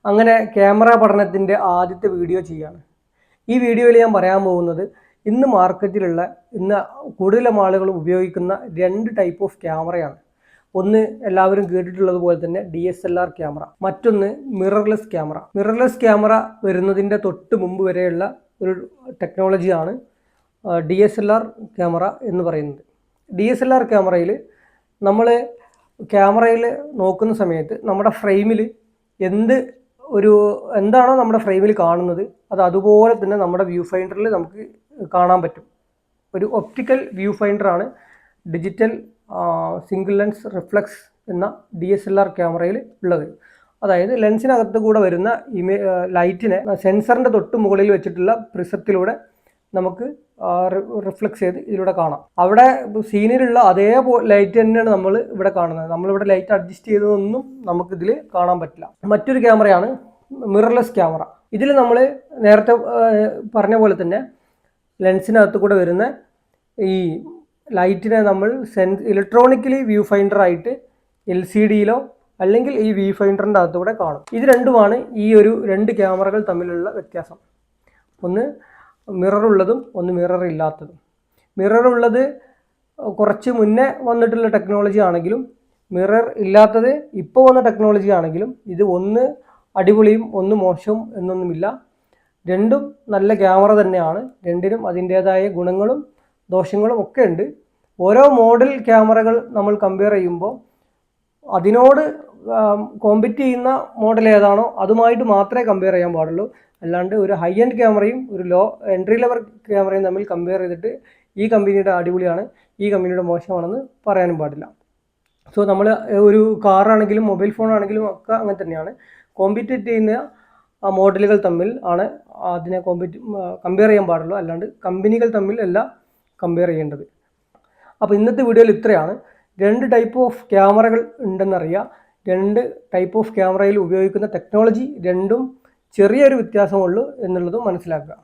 അങ്ങനെ ക്യാമറ പഠനത്തിൻ്റെ ആദ്യത്തെ വീഡിയോ ചെയ്യാണ്. ഈ വീഡിയോയിൽ ഞാൻ പറയാൻ പോകുന്നത് ഇന്ന് മാർക്കറ്റിലുള്ള കൂടുതലും ആളുകൾ ഉപയോഗിക്കുന്ന 2 ടൈപ്പ് ഓഫ് ക്യാമറയാണ്. ഒന്ന് എല്ലാവരും കേട്ടിട്ടുള്ളത് പോലെ തന്നെ DSLR ക്യാമറ, മറ്റൊന്ന് മിറർലെസ് ക്യാമറ. മിറർലെസ് ക്യാമറ വരുന്നതിൻ്റെ തൊട്ട് മുമ്പ് വരെയുള്ള ഒരു ടെക്നോളജിയാണ് DSLR ക്യാമറ എന്ന് പറയുന്നത്. DSLR ക്യാമറയിൽ നമ്മൾ ക്യാമറയിൽ നോക്കുന്ന സമയത്ത് നമ്മുടെ ഫ്രെയിമിൽ എന്താണോ നമ്മുടെ ഫ്രെയിമിൽ കാണുന്നത് അത് അതുപോലെ തന്നെ നമ്മുടെ വ്യൂ ഫൈൻഡറിൽ നമുക്ക് കാണാൻ പറ്റും. ഒരു ഒപ്റ്റിക്കൽ വ്യൂ ഫൈൻഡറാണ് ഡിജിറ്റൽ സിംഗിൾ ലെൻസ് റിഫ്ലക്സ് എന്ന DSLR ക്യാമറയിൽ ഉള്ളത്. അതായത് ലെൻസിനകത്ത് കൂടെ വരുന്ന ലൈറ്റിനെ സെൻസറിൻ്റെ തൊട്ട് മുകളിൽ വെച്ചിട്ടുള്ള പ്രിസത്തിലൂടെ നമുക്ക് റിഫ്ലക്സ് ചെയ്ത് ഇതിലൂടെ കാണാം. അവിടെ സീനിലുള്ള അതേ ലൈറ്റ് തന്നെയാണ് നമ്മൾ ഇവിടെ കാണുന്നത്. നമ്മളിവിടെ ലൈറ്റ് അഡ്ജസ്റ്റ് ചെയ്തതൊന്നും നമുക്കിതിൽ കാണാൻ പറ്റില്ല. മറ്റൊരു ക്യാമറയാണ് മിറർലെസ് ക്യാമറ. ഇതിൽ നമ്മൾ നേരത്തെ പറഞ്ഞ പോലെ തന്നെ ലെൻസിനകത്ത് കൂടെ വരുന്ന ഈ ലൈറ്റിനെ നമ്മൾ ഇലക്ട്രോണിക്കലി വ്യൂ ഫൈൻഡറായിട്ട് LCDയിലോ അല്ലെങ്കിൽ ഈ വ്യൂ ഫൈൻഡറിൻ്റെ അകത്തൂടെ കാണും. ഇത് രണ്ടുമാണ് ഈ 2 ക്യാമറകൾ തമ്മിലുള്ള വ്യത്യാസം. ഒന്ന് മിററുള്ളതും ഒന്ന് മിറർ ഇല്ലാത്തതും. മിററുള്ളത് കുറച്ച് മുന്നേ വന്നിട്ടുള്ള ടെക്നോളജി ആണെങ്കിലും മിറർ ഇല്ലാത്തത് ഇപ്പോൾ വന്ന ടെക്നോളജി ആണെങ്കിലും ഇത് ഒന്ന് അടിപൊളിയും ഒന്ന് മോശവും എന്നൊന്നുമില്ല. രണ്ടും നല്ല ക്യാമറ തന്നെയാണ്. രണ്ടിനും അതിൻ്റേതായ ഗുണങ്ങളും ദോഷങ്ങളും ഒക്കെ ഉണ്ട്. ഓരോ മോഡൽ ക്യാമറകൾ നമ്മൾ കമ്പയർ ചെയ്യുമ്പോൾ അതിനോട് കോമ്പറ്റ് ചെയ്യുന്ന മോഡൽ ഏതാണോ അതുമായിട്ട് മാത്രമേ കമ്പയർ ചെയ്യാൻ പാടുള്ളൂ. അല്ലാണ്ട് ഒരു ഹൈ എൻഡ് ക്യാമറയും ഒരു ലോ എൻട്രി ലെവൽ ക്യാമറയും തമ്മിൽ കമ്പയർ ചെയ്തിട്ട് ഈ കമ്പനിയുടെ അടിപൊളിയാണ് ഈ കമ്പനിയുടെ മോശമാണെന്ന് പറയാനും പാടില്ല. സോ നമ്മൾ ഒരു കാറാണെങ്കിലും മൊബൈൽ ഫോൺ ആണെങ്കിലും ഒക്കെ അങ്ങനെ തന്നെയാണ്. കോമ്പറ്റീറ്റ് ചെയ്യുന്ന മോഡലുകൾ തമ്മിൽ ആണ് അതിനെ കമ്പയർ ചെയ്യാൻ പാടുള്ളൂ. അല്ലാണ്ട് കമ്പനികൾ തമ്മിൽ അല്ല കമ്പയർ ചെയ്യേണ്ടത്. അപ്പോൾ ഇന്നത്തെ വീഡിയോയിൽ ഇത്രയാണ്. 2 ടൈപ്പ് ഓഫ് ക്യാമറകൾ ഉണ്ടെന്നറിയാം. 2 ടൈപ്പ് ഓഫ് ക്യാമറയിൽ ഉപയോഗിക്കുന്ന ടെക്നോളജി രണ്ടും ചെറിയൊരു വ്യത്യാസമുള്ളൂ എന്നുള്ളതും മനസ്സിലാക്കുക.